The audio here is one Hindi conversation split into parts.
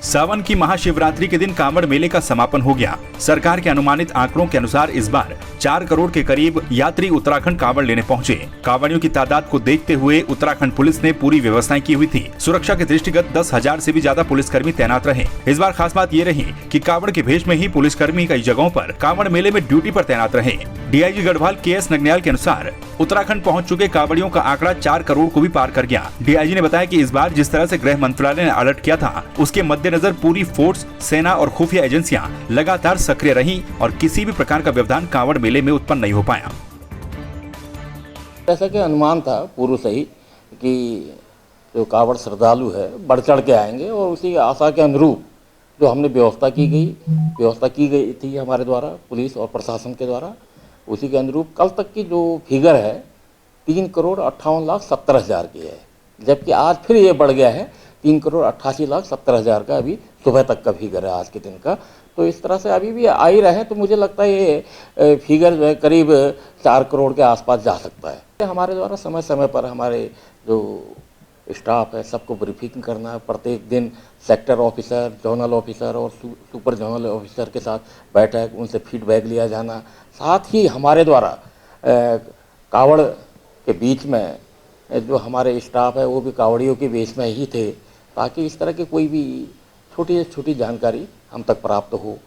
सावन की महाशिवरात्रि के दिन कांवड़ मेले का समापन हो गया। सरकार के अनुमानित आंकड़ों के अनुसार इस बार 4 करोड़ के करीब यात्री उत्तराखंड कांवड़ लेने पहुंचे। कांवड़ियों की तादाद को देखते हुए उत्तराखंड पुलिस ने पूरी व्यवस्थाएं की हुई थी। सुरक्षा के दृष्टिगत 10,000 से भी ज्यादा पुलिसकर्मी तैनात रहे। इस बार खास बात ये रही कि कांवड़ के भेष में ही पुलिसकर्मी कई जगहों पर कांवड़ मेले में ड्यूटी पर तैनात रहे। डीआईजी गढ़वाल KS नगन्याल के अनुसार उत्तराखंड पहुंच चुके कांवड़ियों का आंकड़ा 4 करोड़ को भी पार कर गया। डीआईजी ने बताया कि इस बार जिस तरह से गृह मंत्रालय ने अलर्ट किया था, उसके मद्देनजर पूरी फोर्स, सेना और खुफिया एजेंसियां लगातार सक्रिय रहीं और किसी भी प्रकार का व्यवधान कांवड़ मेले में उत्पन्न नहीं हो पाया। जैसा कि अनुमान था पूर्व से ही कि जो कांवड़ श्रद्धालु है बढ़ चढ़ के आएंगे और उसी आशा के अनुरूप जो हमने व्यवस्था की गई थी हमारे द्वारा, पुलिस और प्रशासन के द्वारा, उसी के अनुरूप कल तक की जो फिगर है 3,58,70,000 की है, जबकि आज फिर ये बढ़ गया है 3,88,70,000 का अभी सुबह तक का फिगर है आज के दिन का। तो इस तरह से अभी भी आ ही रहे हैं, तो मुझे लगता है ये फिगर जो है करीब 4 करोड़ के आसपास जा सकता है। हमारे द्वारा समय समय पर हमारे जो स्टाफ है सबको ब्रीफिंग करना है। प्रत्येक दिन सेक्टर ऑफिसर, जोनल ऑफिसर और सुपर जोनल ऑफिसर के साथ बैठक, उनसे फीडबैक लिया जाना। साथ ही हमारे द्वारा कांवड़ के बीच में जो हमारे स्टाफ है वो भी कांवड़ियों के बेस में ही थे, ताकि इस तरह की कोई भी छोटी से छोटी जानकारी हम तक प्राप्त हो।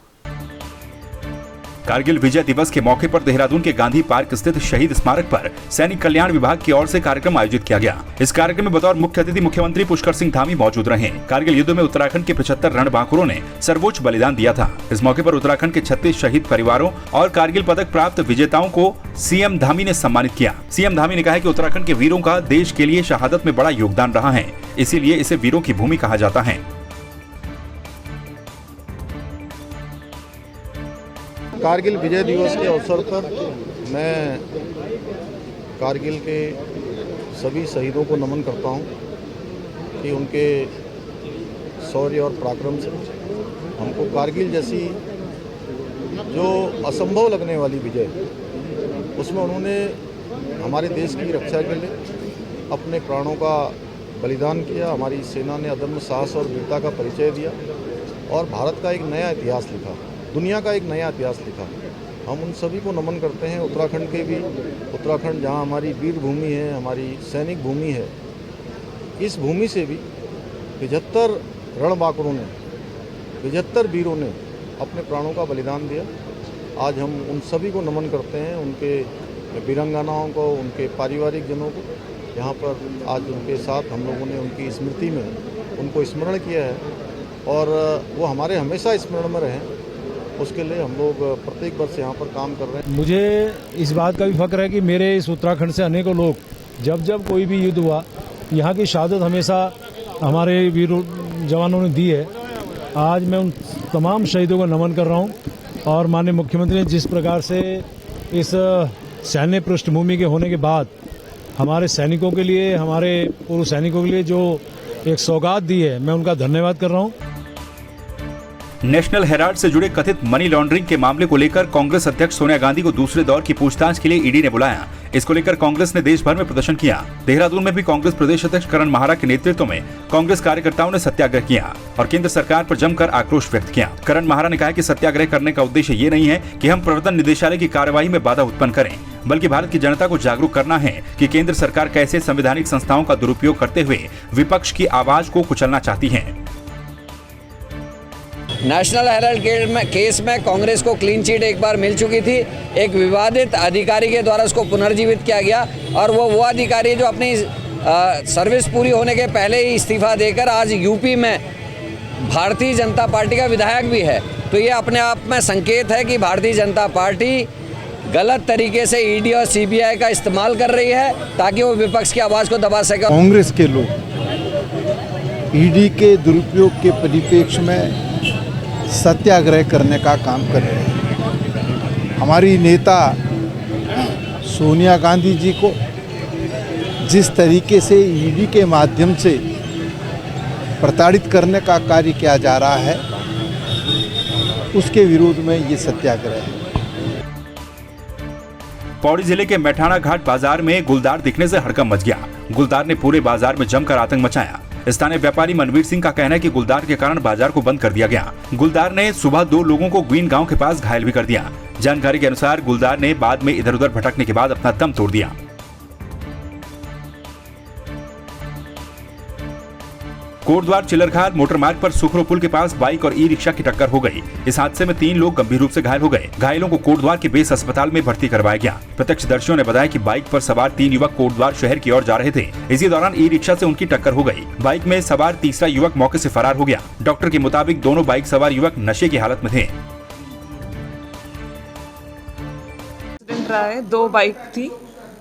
कारगिल विजय दिवस के मौके पर देहरादून के गांधी पार्क स्थित शहीद स्मारक पर सैनिक कल्याण विभाग की ओर से कार्यक्रम आयोजित किया गया। इस कार्यक्रम में बतौर मुख्य अतिथि मुख्यमंत्री पुष्कर सिंह धामी मौजूद रहे। कारगिल युद्ध में उत्तराखंड के 75 रणबांकुरों ने सर्वोच्च बलिदान दिया था। इस मौके पर उत्तराखंड के 36 शहीद परिवारों और कारगिल पदक प्राप्त विजेताओं को सीएम धामी ने सम्मानित किया। सीएम धामी ने कहा कि उत्तराखंड के वीरों का देश के लिए शहादत में बड़ा योगदान रहा है, इसीलिए इसे वीरों की भूमि कहा जाता है। कारगिल विजय दिवस के अवसर पर मैं कारगिल के सभी शहीदों को नमन करता हूं कि उनके शौर्य और पराक्रम से हमको कारगिल जैसी जो असंभव लगने वाली विजय, उसमें उन्होंने हमारे देश की रक्षा के लिए अपने प्राणों का बलिदान किया। हमारी सेना ने अदम्य साहस और वीरता का परिचय दिया और भारत का एक नया इतिहास लिखा, दुनिया का एक नया इतिहास लिखा। हम उन सभी को नमन करते हैं। उत्तराखंड के भी, उत्तराखंड जहां हमारी वीर भूमि है, हमारी सैनिक भूमि है, इस भूमि से भी 75 रणबांकुरों ने, 75 वीरों ने अपने प्राणों का बलिदान दिया। आज हम उन सभी को नमन करते हैं, उनके वीरांगनाओं को, उनके पारिवारिक जनों को। यहाँ पर आज उनके साथ हम लोगों ने उनकी स्मृति में उनको स्मरण किया है और वो हमारे हमेशा स्मरण में रहें, उसके लिए हम लोग प्रत्येक वर्ष यहाँ पर काम कर रहे हैं। मुझे इस बात का भी फक्र है कि मेरे इस उत्तराखंड से अनेकों लोग जब कोई भी युद्ध हुआ, यहाँ की शहादत हमेशा हमारे वीर जवानों ने दी है। आज मैं उन तमाम शहीदों को नमन कर रहा हूँ और माननीय मुख्यमंत्री ने जिस प्रकार से इस सैन्य पृष्ठभूमि के होने के बाद हमारे सैनिकों के लिए, हमारे पूर्व सैनिकों के लिए जो एक सौगात दी है, मैं उनका धन्यवाद कर रहा हूँ। नेशनल हेराल्ड से जुड़े कथित मनी लॉन्ड्रिंग के मामले को लेकर कांग्रेस अध्यक्ष सोनिया गांधी को दूसरे दौर की पूछताछ के लिए ईडी ने बुलाया। इसको लेकर कांग्रेस ने देश भर में प्रदर्शन किया। देहरादून में भी कांग्रेस प्रदेश अध्यक्ष करण माहरा के नेतृत्व में कांग्रेस कार्यकर्ताओं ने सत्याग्रह किया और केंद्र सरकार पर जमकर आक्रोश व्यक्त किया। करण माहरा ने कहा कि सत्याग्रह करने का उद्देश्य ये नहीं है कि हम प्रवर्तन निदेशालय की कार्यवाही में बाधा उत्पन्न करें, बल्कि भारत की जनता को जागरूक करना है कि केंद्र सरकार कैसे संवैधानिक संस्थाओं का दुरुपयोग करते हुए विपक्ष की आवाज को कुचलना चाहती है। नेशनल हेराल्ड केस में कांग्रेस को क्लीन चिट एक बार मिल चुकी थी। एक विवादित अधिकारी के द्वारा उसको पुनर्जीवित किया गया और वो अधिकारी जो अपनी सर्विस पूरी होने के पहले ही इस्तीफा देकर आज यूपी में भारतीय जनता पार्टी का विधायक भी है। तो ये अपने आप में संकेत है कि भारतीय जनता पार्टी गलत तरीके से ईडी और सीबीआई का इस्तेमाल कर रही है ताकि वो विपक्ष की आवाज़ को दबा सके। कांग्रेस के लोग ईडी के दुरुपयोग के परिप्रेक्ष्य में सत्याग्रह करने का काम कर रहे हैं। हमारी नेता सोनिया गांधी जी को जिस तरीके से ईडी के माध्यम से प्रताड़ित करने का कार्य किया जा रहा है, उसके विरोध में ये सत्याग्रह है। पौड़ी जिले के मैठाना घाट बाजार में गुलदार दिखने से हड़कंप मच गया। गुलदार ने पूरे बाजार में जमकर आतंक मचाया। स्थानीय व्यापारी मनवीर सिंह का कहना है कि गुलदार के कारण बाजार को बंद कर दिया गया। गुलदार ने सुबह 2 लोगों को ग्वीन गांव के पास घायल भी कर दिया। जानकारी के अनुसार गुलदार ने बाद में इधर उधर भटकने के बाद अपना दम तोड़ दिया। कोटद्वार चिलरखाल मोटर मार्ग पर सुखरो पुल के पास बाइक और ई रिक्शा की टक्कर हो गई। इस हादसे में 3 लोग गंभीर रूप से घायल हो गए। घायलों को कोटद्वार के बेस अस्पताल में भर्ती करवाया गया। प्रत्यक्षदर्शियों ने बताया कि बाइक पर सवार 3 युवक कोटद्वार शहर की ओर जा रहे थे। इसी दौरान ई रिक्शा से उनकी टक्कर हो गई। बाइक में सवार तीसरा युवक मौके से फरार हो गया। डॉक्टर के मुताबिक दोनों बाइक सवार युवक नशे की हालत में थे। एक्सीडेंट रहा है, 2 बाइक थी,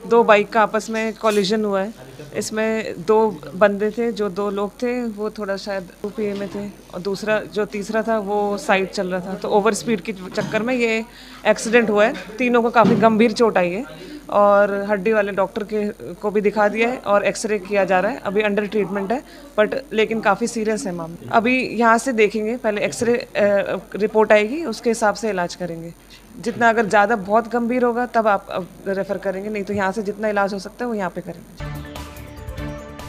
2 बाइक का आपस में कॉलिजन हुआ है। इसमें 2 बंदे थे, जो 2 लोग थे वो थोड़ा शायद पीए में थे और दूसरा जो तीसरा था वो साइड चल रहा था। तो ओवर स्पीड के चक्कर में ये एक्सीडेंट हुआ है। तीनों को काफ़ी गंभीर चोट आई है और हड्डी वाले डॉक्टर को भी दिखा दिया है और एक्सरे किया जा रहा है। अभी अंडर ट्रीटमेंट है बट लेकिन काफ़ी सीरियस है मामला। अभी यहाँ से देखेंगे, पहले एक्सरे रिपोर्ट आएगी, उसके हिसाब से इलाज करेंगे। जितना अगर ज़्यादा बहुत गंभीर होगा तब आप रेफर करेंगे, नहीं तो यहाँ से जितना इलाज हो सकता है वो यहाँ पे करेंगे।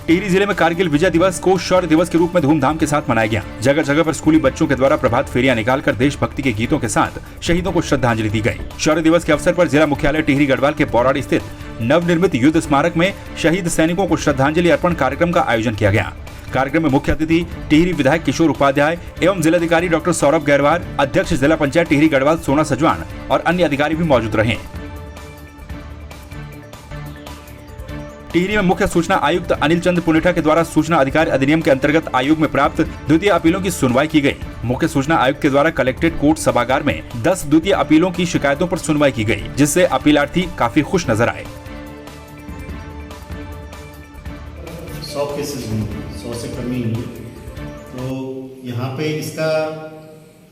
टिहरी जिले में कारगिल विजय दिवस को शौर्य दिवस के रूप में धूमधाम के साथ मनाया गया। जगह जगह पर स्कूली बच्चों के द्वारा प्रभात फेरियां निकालकर देशभक्ति के गीतों के साथ शहीदों को श्रद्धांजलि दी गई। शौर्य दिवस के अवसर पर जिला मुख्यालय टिहरी गढ़वाल के पौराड़ी स्थित नवनिर्मित युद्ध स्मारक में शहीद सैनिकों को श्रद्धांजलि अर्पण कार्यक्रम का आयोजन किया गया। कार्यक्रम में मुख्य अतिथि टिहरी विधायक किशोर उपाध्याय एवं जिलाधिकारी डॉक्टर सौरभ गहरवार, अध्यक्ष जिला पंचायत टिहरी गढ़वाल सोना सजवान और अन्य अधिकारी भी मौजूद रहे। टिहरी में मुख्य सूचना आयुक्त अनिल चंद्र पुनेठा के द्वारा सूचना अधिकार अधिनियम के अंतर्गत आयोग में प्राप्त द्वितीय अपीलों की सुनवाई की गई। मुख्य सूचना आयुक्त के द्वारा कलेक्ट्रेट कोर्ट सभागार में 10 द्वितीय अपीलों की शिकायतों पर सुनवाई की गई, जिससे अपीलार्थी काफी खुश नजर आए। 100 केसेस हुए, 100 से कमी हुई। तो यहाँ पे इसका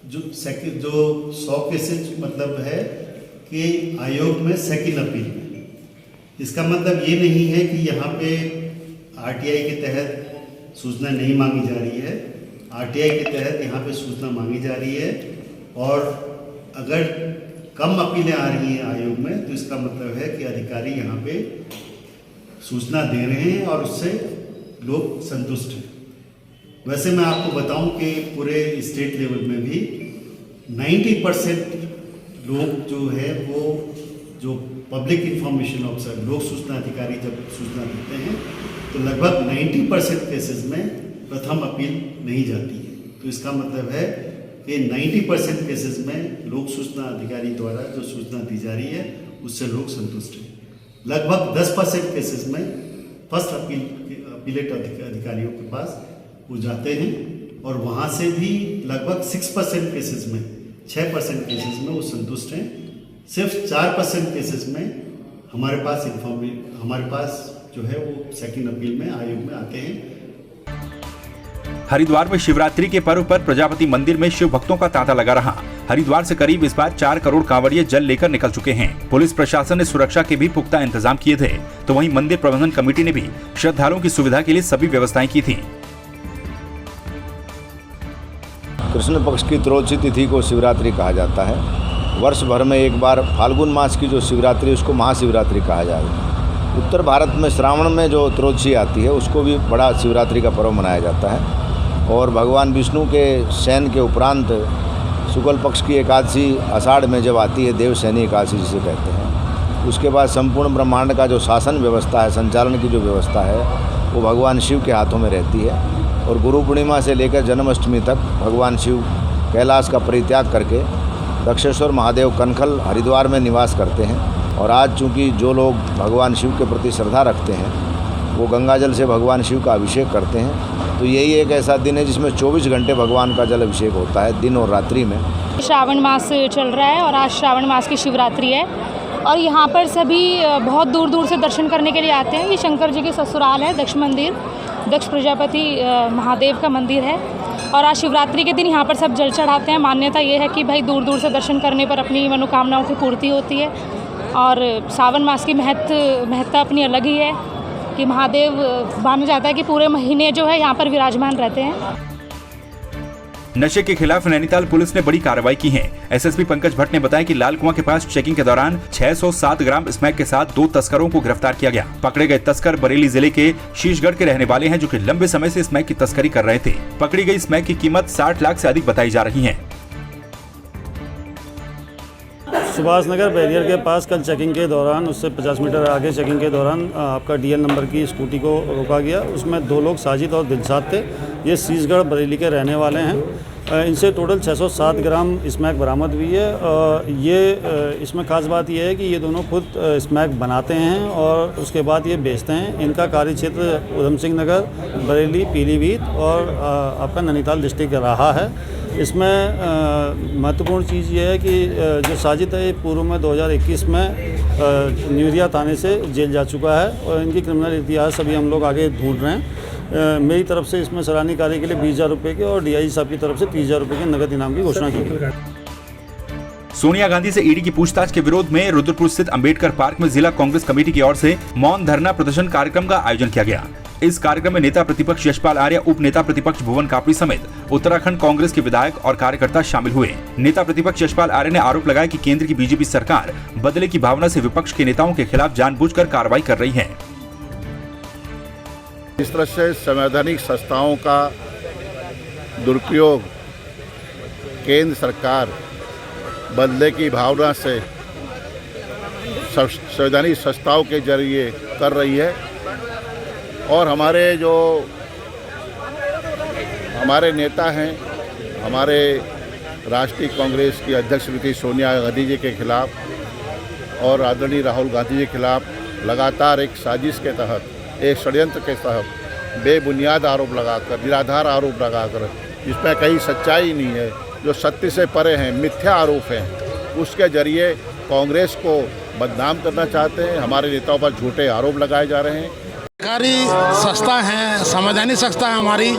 जो 100 केसेज मतलब है कि आयोग में सेकंड अपील। इसका मतलब ये नहीं है कि यहाँ पे आरटीआई के तहत सूचना नहीं मांगी जा रही है। आरटीआई के तहत यहाँ पे सूचना मांगी जा रही है और अगर कम अपीलें आ रही हैं आयोग में तो इसका मतलब है कि अधिकारी यहाँ पे सूचना दे रहे हैं और उससे लोग संतुष्ट हैं। वैसे मैं आपको बताऊं कि पूरे स्टेट लेवल में भी 90% लोग जो है वो जो पब्लिक इंफॉर्मेशन ऑफिसर लोक सूचना अधिकारी जब सूचना देते हैं तो लगभग 90% केसेस में प्रथम अपील नहीं जाती है। तो इसका मतलब है कि 90% केसेस में लोक सूचना अधिकारी द्वारा जो सूचना दी जा रही है उससे लोग संतुष्ट हैं। लगभग 10% केसेस में फर्स्ट अपीलेट अधिकारियों के पास वो जाते हैं और वहाँ से भी लगभग 6% केसेस में 6% केसेस में वो संतुष्ट हैं। सिर्फ 4% केसेस में हमारे पास जो है वो सेकंड अपील में आयोग में आते हैं। हरिद्वार में शिवरात्रि के पर्व पर प्रजापति मंदिर में शिव भक्तों का तांता लगा रहा। हरिद्वार से करीब इस बार 4 करोड़ कांवड़िए जल लेकर निकल चुके हैं। पुलिस प्रशासन ने सुरक्षा के भी पुख्ता इंतजाम किए थे, तो वहीं मंदिर प्रबंधन कमेटी ने भी श्रद्धालुओं की सुविधा के लिए सभी व्यवस्थाएं की थी। कृष्ण पक्ष की त्रोची तिथि को शिवरात्रि कहा जाता है। वर्ष भर में एक बार फाल्गुन मास की जो शिवरात्रि उसको महाशिवरात्रि कहा जाएगा। उत्तर भारत में श्रावण में जो त्रोची आती है उसको भी बड़ा शिवरात्रि का पर्व मनाया जाता है। और भगवान विष्णु के शयन के उपरांत शुक्ल पक्ष की एकादशी आषाढ़ में जब आती है, देवशयनी एकादशी जिसे कहते हैं, उसके बाद संपूर्ण ब्रह्मांड का जो शासन व्यवस्था है, संचालन की जो व्यवस्था है वो भगवान शिव के हाथों में रहती है। और गुरु पूर्णिमा से लेकर जन्माष्टमी तक भगवान शिव कैलाश का परित्याग करके दक्षेश्वर महादेव कनखल हरिद्वार में निवास करते हैं। और आज चूँकि जो लोग भगवान शिव के प्रति श्रद्धा रखते हैं वो गंगाजल से भगवान शिव का अभिषेक करते हैं। तो यही एक ऐसा दिन है जिसमें 24 घंटे भगवान का जल अभिषेक होता है, दिन और रात्रि में। श्रावण मास चल रहा है और आज श्रावण मास की शिवरात्रि है और यहाँ पर सभी बहुत दूर दूर से दर्शन करने के लिए आते हैं। ये शंकर जी के ससुराल है, दक्ष मंदिर, दक्ष प्रजापति महादेव का मंदिर है और आज शिवरात्रि के दिन यहाँ पर सब जल चढ़ाते हैं। मान्यता ये है कि भाई दूर दूर से दर्शन करने पर अपनी मनोकामनाओं की पूर्ति होती है। और सावन मास की महत्ता अपनी अलग ही है कि महादेव माना जाता है कि पूरे महीने जो है यहाँ पर विराजमान रहते हैं। नशे के खिलाफ नैनीताल पुलिस ने बड़ी कार्रवाई की है। एसएसपी पंकज भट्ट ने बताया कि लाल कुआं के पास चेकिंग के दौरान 607 ग्राम स्मैक के साथ 2 तस्करों को गिरफ्तार किया गया। पकड़े गए तस्कर बरेली जिले के शीशगढ़ के रहने वाले हैं, जो कि लंबे समय से स्मैक की तस्करी कर रहे थे। पकड़ी गई स्मैक की कीमत 60 लाख से अधिक बताई जा रही है। सुभाष नगर बैरियर के पास कल चेकिंग के दौरान, उससे 50 मीटर आगे चेकिंग के दौरान आपका DL नंबर की स्कूटी को रोका गया। उसमें 2 लोग साजिद और दिलशाद थे। ये शीशगढ़ बरेली के रहने वाले हैं। इनसे टोटल 607 ग्राम स्मैक बरामद हुई है। इसमें खास बात यह है कि ये दोनों खुद स्मैक बनाते हैं और उसके बाद ये बेचते हैं। इनका कार्यक्षेत्र उधम सिंह नगर, बरेली, पीलीभीत और आपका नैनीताल डिस्ट्रिक्ट रहा है। इसमें महत्वपूर्ण चीज़ ये है कि जो साजिद है, पूर्व में 2021 में न्यूरिया थाने से जेल जा चुका है और इनकी क्रिमिनल इतिहास अभी हम लोग आगे ढूंढ रहे हैं। मेरी तरफ से इसमें सराहनीय कार्य के लिए 20,000 रुपये के और DIG साहब की तरफ से 30,000 रुपये के नगद इनाम की घोषणा की गई। सोनिया गांधी से ईडी की पूछताछ के विरोध में रुद्रपुर स्थित अंबेडकर पार्क में जिला कांग्रेस कमेटी की ओर से मौन धरना प्रदर्शन कार्यक्रम का आयोजन किया गया। इस कार्यक्रम में नेता प्रतिपक्ष यशपाल आर्य, उप नेता प्रतिपक्ष भुवन कापड़ी समेत उत्तराखंड कांग्रेस के विधायक और कार्यकर्ता शामिल हुए। नेता प्रतिपक्ष यशपाल आर्य ने आरोप लगाया कि केंद्र की बीजेपी सरकार बदले की भावना से विपक्ष के नेताओं के खिलाफ जानबूझकर कार्रवाई कर रही है। इस तरह से संवैधानिक संस्थाओं का दुरुपयोग केंद्र सरकार बदले की भावना से संवैधानिक संस्थाओं के जरिए कर रही है और हमारे नेता हैं, हमारे राष्ट्रीय कांग्रेस की अध्यक्ष श्रीमती सोनिया गांधी जी के खिलाफ और आदरणीय राहुल गांधी जी के खिलाफ लगातार एक साजिश के तहत, एक षड्यंत्र के तहत बेबुनियाद आरोप लगाकर, निराधार आरोप लगाकर, जिसमें कहीं सच्चाई नहीं है, जो सत्य से परे हैं, मिथ्या आरोप हैं, उसके जरिए कांग्रेस को बदनाम करना चाहते हैं। हमारे नेताओं पर झूठे आरोप लगाए जा रहे हैं। सरकारी संस्था है, संवैधानिक संस्था है हमारी,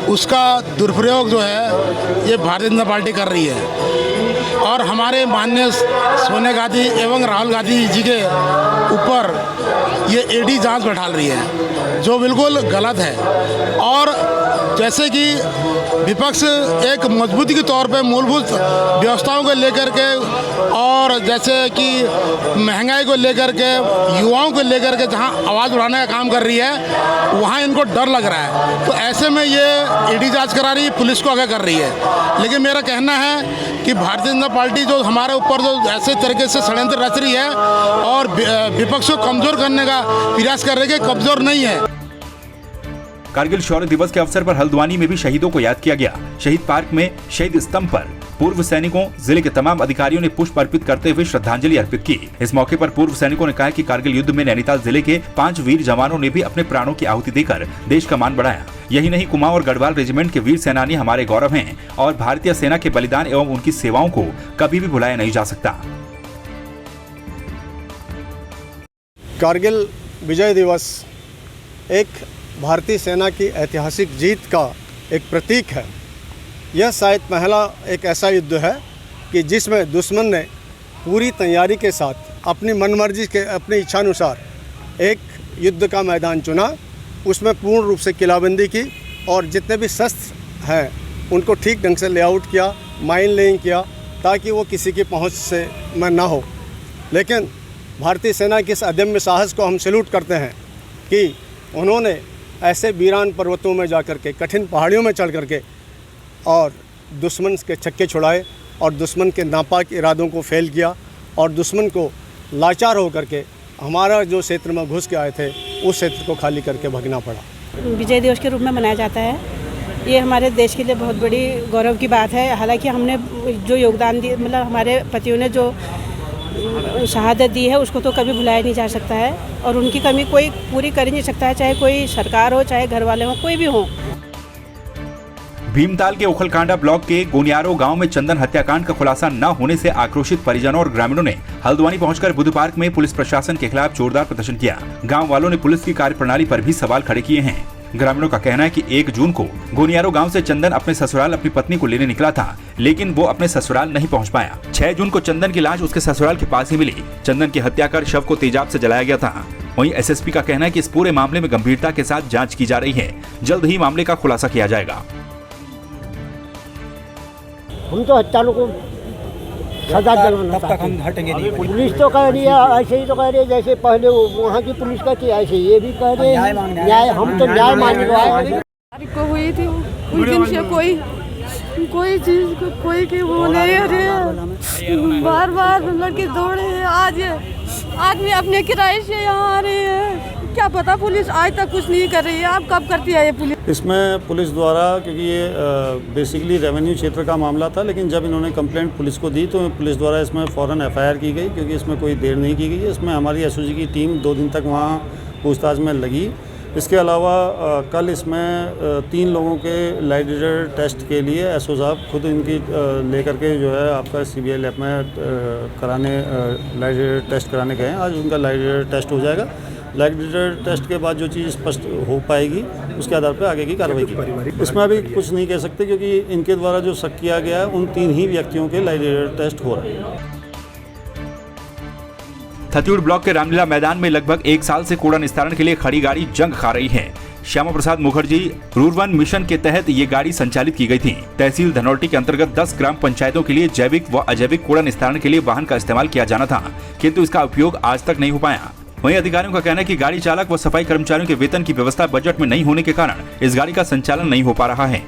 उसका दुरुपयोग जो है ये भारतीय जनता पार्टी कर रही है और हमारे माननीय सोनिया गांधी एवं राहुल गांधी जी के ऊपर ये ईडी जांच बैठा रही है, जो बिल्कुल गलत है। और जैसे कि विपक्ष एक मजबूती के तौर पे मूलभूत व्यवस्थाओं को लेकर के और जैसे कि महंगाई को लेकर के, युवाओं को लेकर के जहां आवाज़ उठाने का काम कर रही है, वहां इनको डर लग रहा है। तो ऐसे में ये ईडी जांच करा रही है, पुलिस को आगे कर रही है। लेकिन मेरा कहना है कि भारतीय जनता पार्टी जो हमारे ऊपर जो ऐसे तरीके से षड्यंत्र रच रही है और विपक्ष को कमज़ोर करने का प्रयास कर रही है, कमज़ोर नहीं है। कारगिल शौर्य दिवस के अवसर पर हल्द्वानी में भी शहीदों को याद किया गया। शहीद पार्क में शहीद स्तंभ पर पूर्व सैनिकों, जिले के तमाम अधिकारियों ने पुष्प अर्पित करते हुए श्रद्धांजलि अर्पित की। इस मौके पर पूर्व सैनिकों ने कहा कि कारगिल युद्ध में नैनीताल जिले के 5 वीर जवानों ने भी अपने प्राणों की आहुति देकर देश का मान बढ़ाया। यही नहीं, कुमाऊं और गढ़वाल रेजिमेंट के वीर सेनानी हमारे गौरव हैं और भारतीय सेना के बलिदान एवं उनकी सेवाओं को कभी भी भुलाया नहीं जा सकता। कारगिल विजय दिवस एक भारतीय सेना की ऐतिहासिक जीत का एक प्रतीक है। यह शायद पहला एक ऐसा युद्ध है कि जिसमें दुश्मन ने पूरी तैयारी के साथ अपनी मनमर्जी के, अपनी इच्छानुसार एक युद्ध का मैदान चुना, उसमें पूर्ण रूप से किलाबंदी की और जितने भी शस्त्र हैं उनको ठीक ढंग से लेआउट किया, माइन लेइंग किया, ताकि वो किसी की पहुंच से में ना हो। लेकिन भारतीय सेना के इस अदम्य साहस को हम सैल्यूट करते हैं कि उन्होंने ऐसे वीरान पर्वतों में जाकर के, कठिन पहाड़ियों में चढ़ करके और दुश्मन के छक्के छुड़ाए और दुश्मन के नापाक इरादों को फेल किया और दुश्मन को लाचार हो करके हमारा जो क्षेत्र में घुस के आए थे उस क्षेत्र को खाली करके भागना पड़ा। विजय दिवस के रूप में मनाया जाता है। ये हमारे देश के लिए बहुत बड़ी गौरव की बात है। हालांकि हमने जो योगदान दिया, मतलब हमारे पतियों ने जो शहादत दी है, उसको तो कभी भुलाया नहीं जा सकता है और उनकी कमी कोई पूरी कर ही नहीं सकता है, चाहे कोई सरकार हो, चाहे घर वाले हो, कोई भी हो। भीमताल के उखलकांडा ब्लॉक के गोनियारो गांव में चंदन हत्याकांड का खुलासा न होने से आक्रोशित परिजनों और ग्रामीणों ने हल्द्वानी पहुंचकर बुद्ध पार्क में पुलिस प्रशासन के खिलाफ जोरदार प्रदर्शन किया। गांव वालों ने पुलिस की कार्यप्रणाली पर भी सवाल खड़े किए हैं। ग्रामीणों का कहना है कि 1 जून को गोनियारो गांव से चंदन अपने ससुराल अपनी पत्नी को लेने निकला था, लेकिन वो अपने ससुराल नहीं पहुंच पाया। 6 जून को चंदन की लाश उसके ससुराल के पास ही मिली। चंदन की हत्या कर शव को तेजाब से जलाया गया था। वहीं एसएसपी का कहना है कि इस पूरे मामले में गंभीरता के साथ जांच की जा रही है। जल्द ही मामले का खुलासा किया जाएगा। हम तो हत्यारों को सजा दिलवाना चाहते हैं। हटेंगे पुलिस तो कह रही है, ऐसे ही तो कह रही है जैसे पहले वहाँ की पुलिस कहती है, ऐसे ये भी कह रहे हैं न्याय। हम तो न्याय मांगने को आए को हुई थी उस दिन से कोई चीज कोई की वो नहीं अरे बार बार लड़के दौड़े। आज आदमी अपने किराए से यहाँ आ रहे हैं, क्या पता पुलिस आज तक कुछ नहीं कर रही है। अब कब करती है ये पुलिस? इसमें पुलिस द्वारा, क्योंकि ये बेसिकली रेवेन्यू क्षेत्र का मामला था, लेकिन जब इन्होंने कंप्लेंट पुलिस को दी तो पुलिस द्वारा इसमें फ़ौरन एफआईआर की गई, क्योंकि इसमें कोई देर नहीं की गई। इसमें हमारी एसओजी की टीम 2 दिन तक वहाँ पूछताछ में लगी। इसके अलावा कल इसमें 3 लोगों के लाई डिटेक्टर टेस्ट के लिए एसओ साहब खुद इनकी लेकर के जो है आपका सीबीआई लैब में कराने लाई डिटेक्टर टेस्ट कराने गए हैं। आज उनका लाई डिटेक्टर टेस्ट हो जाएगा। लाई डिटेक्टर टेस्ट के बाद जो चीज़ स्पष्ट हो पाएगी उसके आधार पर आगे की कार्रवाई की। इसमें अभी कुछ नहीं कह सकते, क्योंकि इनके द्वारा जो शक किया गया है उन 3 ही व्यक्तियों के लाई डिटेक्टर टेस्ट हो रहे हैं। थत्यूड़ ब्लॉक के रामलीला मैदान में लगभग 1 साल से कूड़ा निस्तारण के लिए खड़ी गाड़ी जंग खा रही है। श्यामा प्रसाद मुखर्जी रूरबन मिशन के तहत ये गाड़ी संचालित की गई थी। तहसील धनौल्टी के अंतर्गत 10 ग्राम पंचायतों के लिए जैविक व अजैविक कूड़ा निस्तारण के लिए वाहन का इस्तेमाल किया जाना था, किंतु इसका उपयोग आज तक नहीं हो पाया। वहीं अधिकारियों का कहना है कि गाड़ी चालक व सफाई कर्मचारियों के वेतन की व्यवस्था बजट में नहीं होने के कारण इस गाड़ी का संचालन नहीं हो पा रहा है।